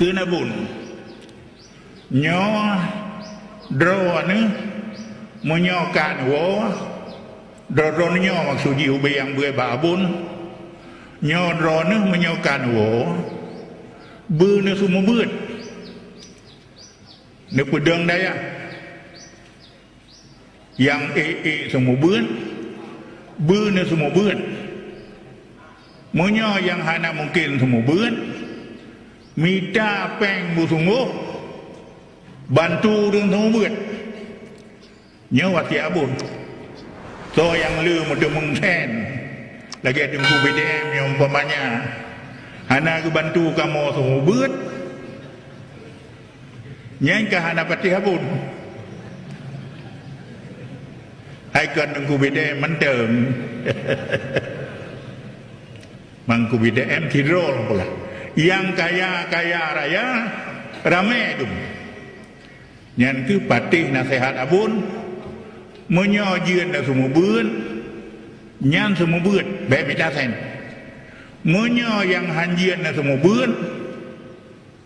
kena bun nyo dro ni menyokan wo dro nyo maksud ji ube yang gue babun nyo dro ni menyokan wo bu ni semua beut ni pedang daya yang semua beut bu ni semua beut menyo yang hana mungkin semua beut minta peng bu sungguh bantu dengan semua beut nyawa si abun so yang lu muda mengsen lagi ada ku BDM yang umpamanya hana ku bantu kamu semua beut nyangka hana pati abun hai kan ku BDM mentem mangku BDM tirol pula yang kaya raya ramai itu yang ke patih nasihat abun menyojian dah semua beut nyan semua beut baik minta sen menyo yang hanjian dah semua beut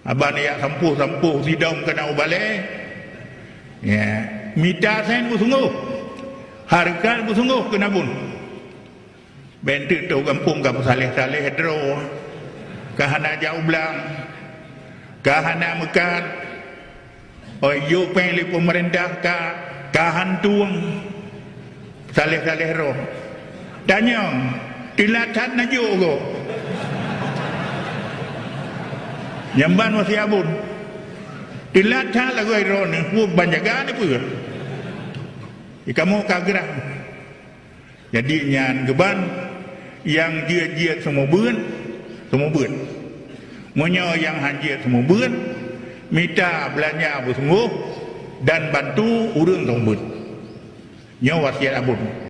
abang ya sampuh sidang kena ubale ya minta sen sungguh harga sungguh kena bun bentuk tu kampung kamu saleh dro kahana jauh belang kahana mekat oyo pengli pemerintah kahan tuang saleh roh tanya tilatan najo go nyamban wasi abun tilatan lagu roh ni pu banjagan ni pu kamu kagerang jadi nyan geban yang dia semua beut menyo yang hanjir semua beut minta belanja bersungguh dan bantu urang semua beut nyo wasiat abun